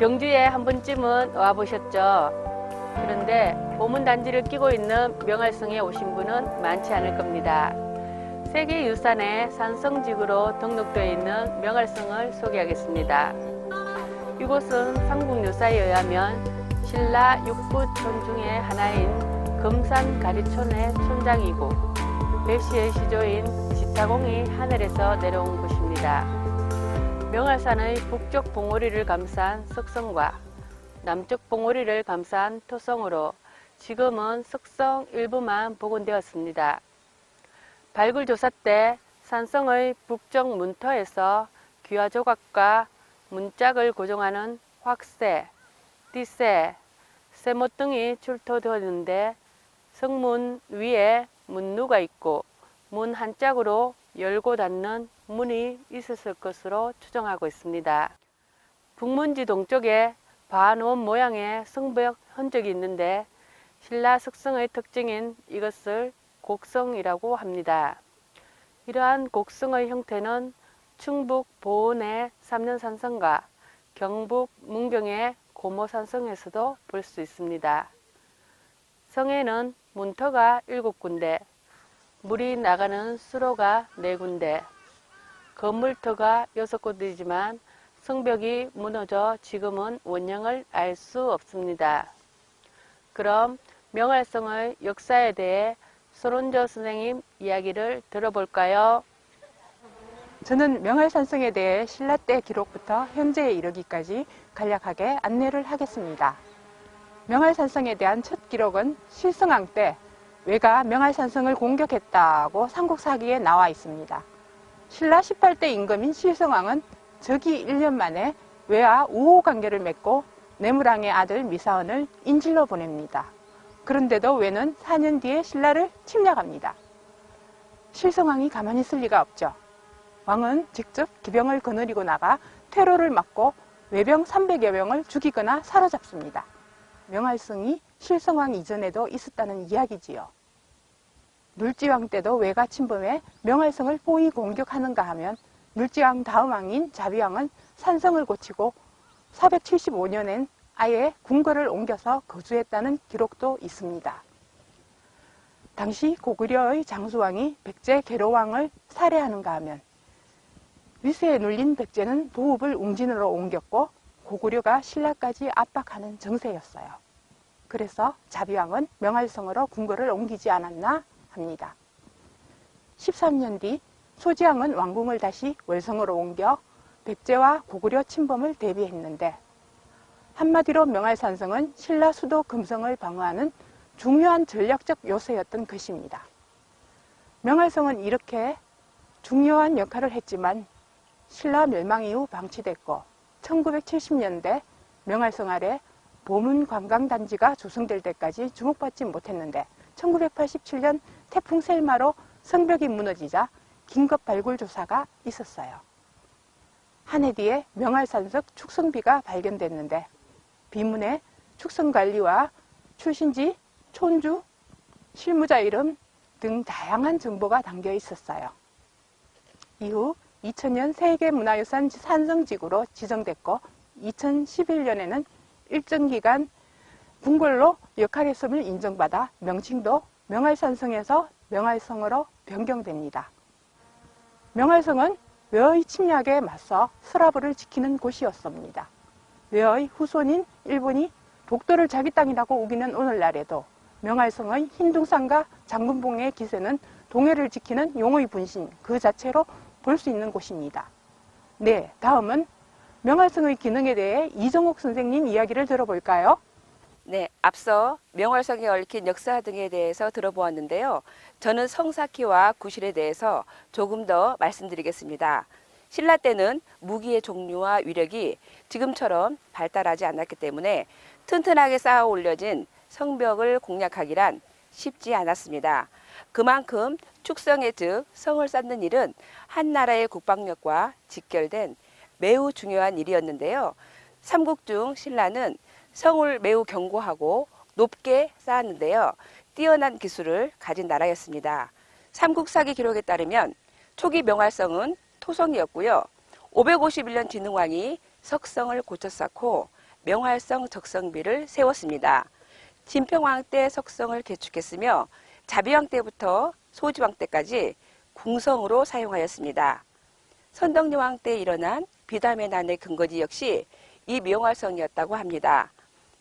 경주에 한 번쯤은 와보셨죠? 그런데 보문단지를 끼고 있는 명할성에 오신 분은 많지 않을 겁니다. 세계유산의 산성지구로 등록되어 있는 명할성을 소개하겠습니다. 이곳은 삼국유사에 의하면 신라 육부촌 중의 하나인 금산가리촌의 촌장이고 백시의 시조인 지타공이 하늘에서 내려온 곳입니다. 명할산의 북쪽 봉우리를 감싼 석성과 남쪽 봉우리를 감싼 토성으로 지금은 석성 일부만 복원되었습니다. 발굴 조사 때 산성의 북쪽 문터에서 귀화조각과 문짝을 고정하는 확세, 띠세, 세못 등이 출토되었는데 성문 위에 문루가 있고 문 한짝으로 열고 닫는 문이 있었을 것으로 추정하고 있습니다. 북문지 동쪽에 반원 모양의 성벽 흔적이 있는데 신라 석성의 특징인 이것을 곡성이라고 합니다. 이러한 곡성의 형태는 충북 보은의 삼년산성과 경북 문경의 고모산성에서도 볼 수 있습니다. 성에는 문터가 7군데, 물이 나가는 수로가 4군데, 건물터가 6군데이지만 성벽이 무너져 지금은 원형을 알 수 없습니다. 그럼 명할성의 역사에 대해 손원조 선생님 이야기를 들어볼까요? 저는 명할산성에 대해 신라 때 기록부터 현재에 이르기까지 간략하게 안내를 하겠습니다. 명할산성에 대한 첫 기록은 실성왕 때 외가 명할산성을 공격했다고 삼국사기에 나와 있습니다. 신라 18대 임금인 실성왕은 즉위 1년 만에 외와 우호 관계를 맺고 내무랑의 아들 미사원을 인질로 보냅니다. 그런데도 외는 4년 뒤에 신라를 침략합니다. 실성왕이 가만히 있을 리가 없죠. 왕은 직접 기병을 거느리고 나가 퇴로를 막고 외병 300여 명을 죽이거나 사로잡습니다. 명할성이 실성왕 이전에도 있었다는 이야기지요. 눌지왕 때도 외가 침범해 명할성을 포위 공격하는가 하면 눌지왕 다음 왕인 자비왕은 산성을 고치고 475년엔 아예 궁궐을 옮겨서 거주했다는 기록도 있습니다. 당시 고구려의 장수왕이 백제 계로왕을 살해하는가 하면 위세에 눌린 백제는 도읍을 웅진으로 옮겼고 고구려가 신라까지 압박하는 정세였어요. 그래서 자비왕은 명할성으로 궁궐을 옮기지 않았나 합니다. 13년 뒤 소지왕은 왕궁을 다시 월성으로 옮겨 백제와 고구려 침범을 대비했는데 한마디로 명할산성은 신라 수도 금성을 방어하는 중요한 전략적 요새였던 것입니다. 명할성은 이렇게 중요한 역할을 했지만 신라 멸망 이후 방치됐고 1970년대 명할성 아래 보문관광단지가 조성될 때까지 주목받지 못했는데 1987년 태풍 셀마로 성벽이 무너지자 긴급 발굴 조사가 있었어요. 한 해 뒤에 명할산석 축성비가 발견됐는데 비문에 축성관리와 출신지, 촌주, 실무자 이름 등 다양한 정보가 담겨 있었어요. 이후 2000년 세계문화유산 산성지구로 지정됐고 2011년에는 일정 기간 궁궐로 역할했음을 인정받아 명칭도 명할산성에서 명할성으로 변경됩니다. 명할성은 외의 침략에 맞서 서라부를 지키는 곳이었습니다. 외의 후손인 일본이 독도를 자기 땅이라고 우기는 오늘날에도 명할성의 흰둥산과 장군봉의 기세는 동해를 지키는 용의 분신 그 자체로 볼 수 있는 곳입니다. 네, 다음은 명할성의 기능에 대해 이정옥 선생님 이야기를 들어볼까요? 네, 앞서 명할성에 얽힌 역사 등에 대해서 들어보았는데요. 저는 성사키와 구실에 대해서 조금 더 말씀드리겠습니다. 신라 때는 무기의 종류와 위력이 지금처럼 발달하지 않았기 때문에 튼튼하게 쌓아 올려진 성벽을 공략하기란 쉽지 않았습니다. 그만큼 축성의 즉 성을 쌓는 일은 한 나라의 국방력과 직결된 매우 중요한 일이었는데요. 삼국 중 신라는 성을 매우 견고하고 높게 쌓았는데요. 뛰어난 기술을 가진 나라였습니다. 삼국사기 기록에 따르면 초기 명할성은 토성이었고요. 551년 진흥왕이 석성을 고쳐 쌓고 명활성 적성비를 세웠습니다. 진평왕 때 석성을 개축했으며 자비왕 때부터 소지왕 때까지 궁성으로 사용하였습니다. 선덕여왕 때 일어난 비담의 난의 근거지 역시 이 명활성이었다고 합니다.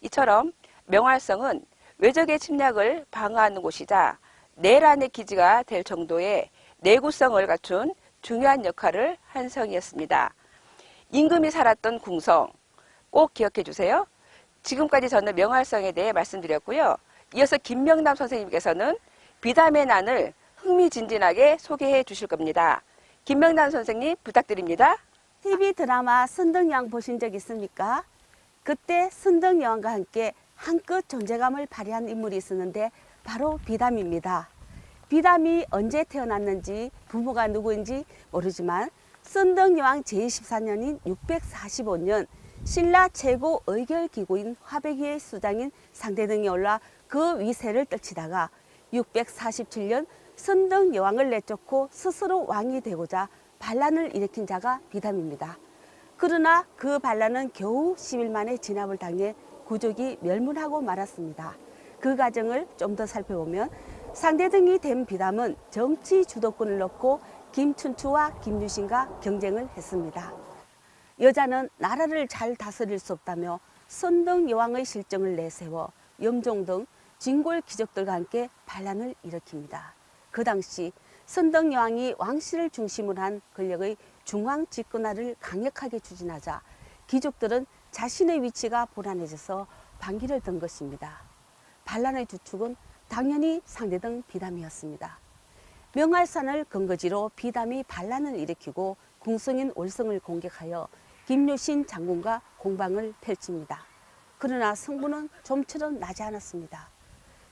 이처럼 명활성은 외적의 침략을 방어하는 곳이자 내란의 기지가 될 정도의 내구성을 갖춘 중요한 역할을 한 성이었습니다. 임금이 살았던 궁성 꼭 기억해 주세요. 지금까지 저는 명활성에 대해 말씀드렸고요. 이어서 김명남 선생님께서는 비담의 난을 흥미진진하게 소개해 주실 겁니다. 김명남 선생님 부탁드립니다. TV 드라마 선덕여왕 보신 적 있습니까? 그때 선덕여왕과 함께 한껏 존재감을 발휘한 인물이 있었는데 바로 비담입니다. 비담이 언제 태어났는지 부모가 누구인지 모르지만 선덕여왕 제24년인 645년 신라 최고 의결기구인 화백위의 수장인 상대등이 올라 그 위세를 떨치다가 647년 선덕여왕을 내쫓고 스스로 왕이 되고자 반란을 일으킨 자가 비담입니다. 그러나 그 반란은 겨우 10일 만에 진압을 당해 구족이 멸문하고 말았습니다. 그 과정을 좀 더 살펴보면 상대등이 된 비담은 정치 주도권을 놓고 김춘추와 김유신과 경쟁을 했습니다. 여자는 나라를 잘 다스릴 수 없다며 선덕여왕의 실정을 내세워 염종 등 진골 귀족들과 함께 반란을 일으킵니다. 그 당시 선덕여왕이 왕실을 중심으로 한 권력의 중앙 집권화를 강력하게 추진하자 귀족들은 자신의 위치가 불안해져서 반기를 든 것입니다. 반란의 주축은 당연히 상대등 비담이었습니다. 명활산을 근거지로 비담이 반란을 일으키고 궁성인 월성을 공격하여 김유신 장군과 공방을 펼칩니다. 그러나 승부는 좀처럼 나지 않았습니다.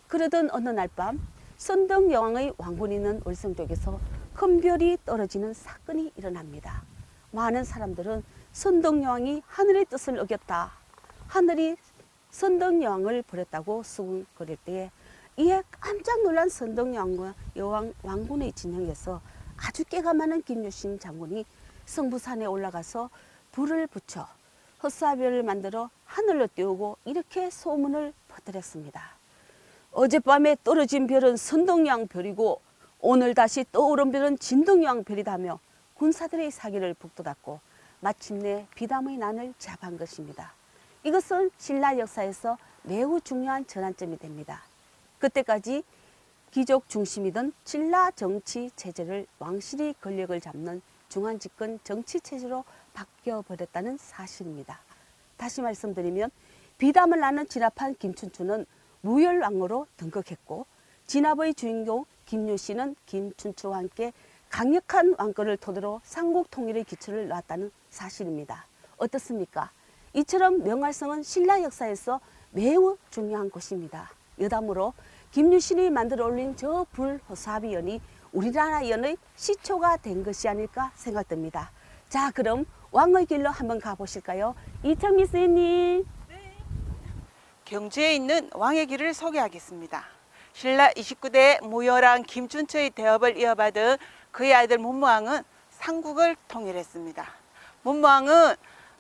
그러던 어느 날 밤 선덕여왕의 왕군이 있는 월성 쪽에서 큰 별이 떨어지는 사건이 일어납니다. 많은 사람들은 선덕여왕이 하늘의 뜻을 어겼다, 하늘이 선덕여왕을 버렸다고 수군거릴 때에 이에 깜짝 놀란 선덕여왕과 여왕 왕군의 진영에서 아주 깨가 많은 김유신 장군이 성부산에 올라가서 불을 붙여 헛사별을 만들어 하늘로 띄우고 이렇게 소문을 퍼뜨렸습니다. 어젯밤에 떨어진 별은 선덕여왕 별이고 오늘 다시 떠오른 별은 진덕여왕 별이다며 군사들의 사기를 북돋았고 마침내 비담의 난을 제압한 것입니다. 이것은 신라 역사에서 매우 중요한 전환점이 됩니다. 그때까지 귀족 중심이던 신라 정치 체제를 왕실이 권력을 잡는 중앙집권 정치 체제로 바뀌어버렸다는 사실입니다. 다시 말씀드리면 비담을 낳는 진압한 김춘추는 무열왕으로 등극했고 진압의 주인공 김유신은 김춘추와 함께 강력한 왕권을 토대로 삼국 통일의 기초를 놨다는 사실입니다. 어떻습니까? 이처럼 명활성은 신라 역사에서 매우 중요한 곳입니다. 여담으로 김유신이 만들어 올린 저 불호사비연이 우리나라 연의 시초가 된 것이 아닐까 생각됩니다. 자, 그럼 왕의 길로 한번 가보실까요? 이청미 선생님. 경주에 있는 왕의 길을 소개하겠습니다. 신라 29대 무열왕 김춘추의 대업을 이어받은 그의 아들 문무왕은 삼국을 통일했습니다. 문무왕은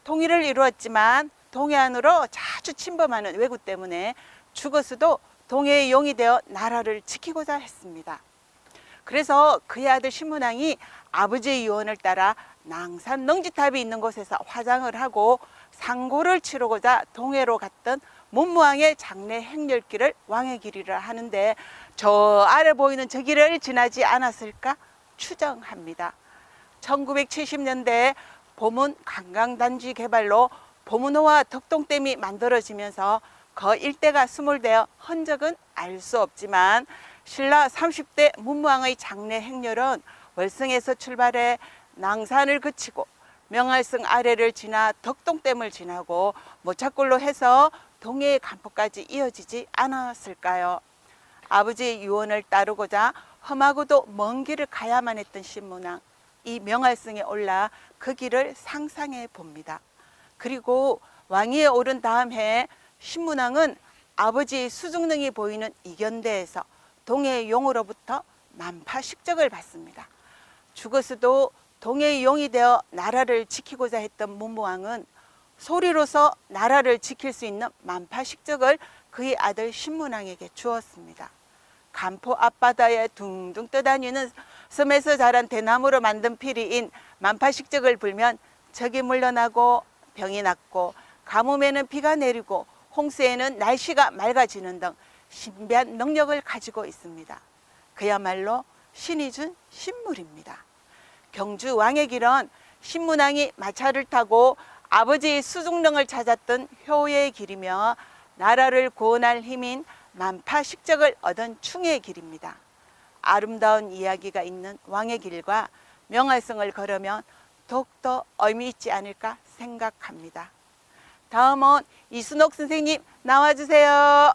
통일을 이루었지만 동해안으로 자주 침범하는 왜구 때문에 죽어서도 동해의 용이 되어 나라를 지키고자 했습니다. 그래서 그의 아들 신문왕이 아버지의 유언을 따라 낭산 넝지탑이 있는 곳에서 화장을 하고 상고를 치르고자 동해로 갔던 문무왕의 장례 행렬길을 왕의 길이라 하는데 저 아래 보이는 저 길을 지나지 않았을까 추정합니다. 1970년대 보문 관광단지 개발로 보문호와 덕동댐이 만들어지면서 그 일대가 수몰되어 흔적은 알 수 없지만 신라 30대 문무왕의 장례 행렬은 월성에서 출발해 낭산을 거치고 명활성 아래를 지나 덕동댐을 지나고 모차골로 해서 동해의 간포까지 이어지지 않았을까요? 아버지의 유언을 따르고자 험하고도 먼 길을 가야만 했던 신문왕, 이 명활성에 올라 그 길을 상상해 봅니다. 그리고 왕위에 오른 다음 해에 신문왕은 아버지의 수중능이 보이는 이견대에서 동해의 용으로부터 만파식적을 받습니다. 죽어서도 동해의 용이 되어 나라를 지키고자 했던 문무왕은 소리로서 나라를 지킬 수 있는 만파식적을 그의 아들 신문왕에게 주었습니다. 간포 앞바다에 둥둥 떠다니는 섬에서 자란 대나무로 만든 피리인 만파식적을 불면 적이 물러나고 병이 낫고 가뭄에는 비가 내리고 홍수에는 날씨가 맑아지는 등 신비한 능력을 가지고 있습니다. 그야말로 신이 준 신물입니다. 경주 왕의 길은 신문왕이 마차를 타고 아버지의 수중릉을 찾았던 효의 길이며 나라를 구원할 힘인 만파식적을 얻은 충의 길입니다. 아름다운 이야기가 있는 왕의 길과 명활성을 걸으면 더욱더 의미 있지 않을까 생각합니다. 다음은 이순옥 선생님 나와주세요.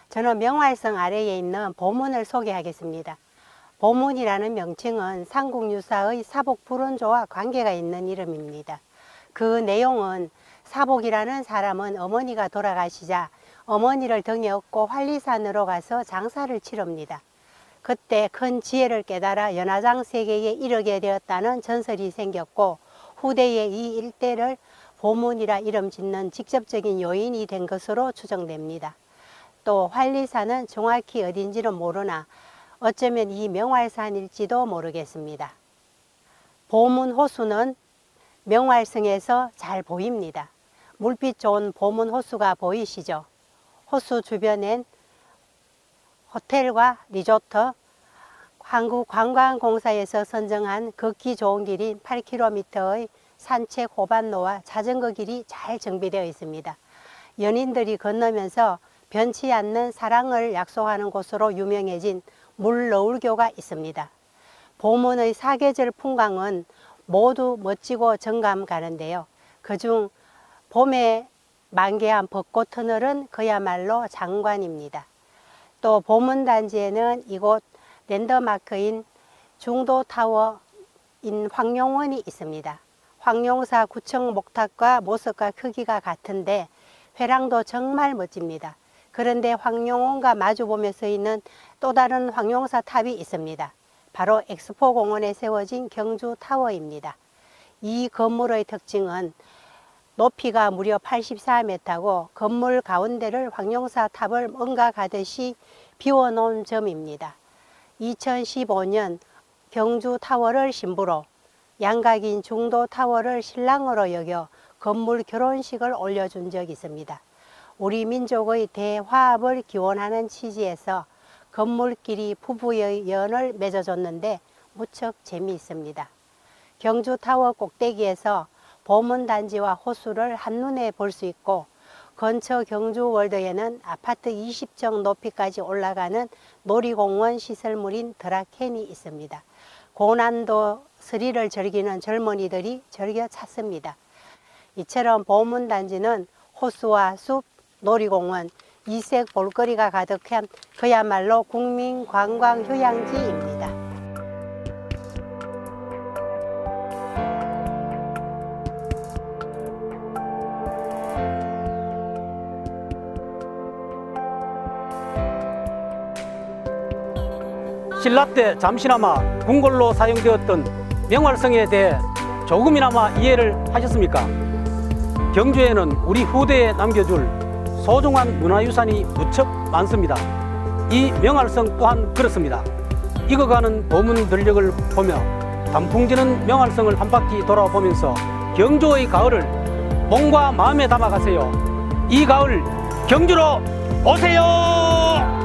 저는 명활성 아래에 있는 보문을 소개하겠습니다. 보문이라는 명칭은 삼국유사의 사복 불원조와 관계가 있는 이름입니다. 그 내용은 사복이라는 사람은 어머니가 돌아가시자 어머니를 등에 업고 환리산으로 가서 장사를 치릅니다. 그때 큰 지혜를 깨달아 연화장 세계에 이르게 되었다는 전설이 생겼고 후대에 이 일대를 보문이라 이름 짓는 직접적인 요인이 된 것으로 추정됩니다. 또 환리산은 정확히 어딘지는 모르나 어쩌면 이 명활산일지도 모르겠습니다. 보문 호수는 명활성에서 잘 보입니다. 물빛 좋은 보문 호수가 보이시죠? 호수 주변엔 호텔과 리조트, 한국관광공사에서 선정한 걷기 좋은 길인 8km의 산책 호반로와 자전거 길이 잘 정비되어 있습니다. 연인들이 건너면서 변치 않는 사랑을 약속하는 곳으로 유명해진 물너울교가 있습니다. 보문의 사계절 풍광은 모두 멋지고 정감 가는데요. 그중 봄에 만개한 벚꽃 터널은 그야말로 장관입니다. 또 보문단지에는 이곳 랜더마크인 중도타워인 황룡원이 있습니다. 황룡사 구청 목탑과 모습과 크기가 같은데 회랑도 정말 멋집니다. 그런데 황룡원과 마주보며 서 있는 또 다른 황룡사 탑이 있습니다. 바로 엑스포 공원에 세워진 경주타워입니다. 이 건물의 특징은 높이가 무려 84m고 건물 가운데를 황룡사 탑을 응가가듯이 비워놓은 점입니다. 2015년 경주타워를 신부로 양각인 중도타워를 신랑으로 여겨 건물 결혼식을 올려준 적이 있습니다. 우리 민족의 대화합을 기원하는 취지에서 건물끼리 부부의 연을 맺어줬는데 무척 재미있습니다. 경주타워 꼭대기에서 보문단지와 호수를 한눈에 볼 수 있고 근처 경주월드에는 아파트 20층 높이까지 올라가는 놀이공원 시설물인 드라켄이 있습니다. 고난도 스릴을 즐기는 젊은이들이 즐겨 찾습니다. 이처럼 보문단지는 호수와 숲, 놀이공원, 이색 볼거리가 가득한 그야말로 국민 관광 휴양지입니다. 신라 때 잠시나마 궁궐로 사용되었던 명활성에 대해 조금이나마 이해를 하셨습니까? 경주에는 우리 후대에 남겨줄 소중한 문화유산이 무척 많습니다. 이 명활성 또한 그렇습니다. 익어가는 보문 들녘을 보며 단풍지는 명활성을 한 바퀴 돌아보면서 경주의 가을을 몸과 마음에 담아가세요. 이 가을 경주로 오세요!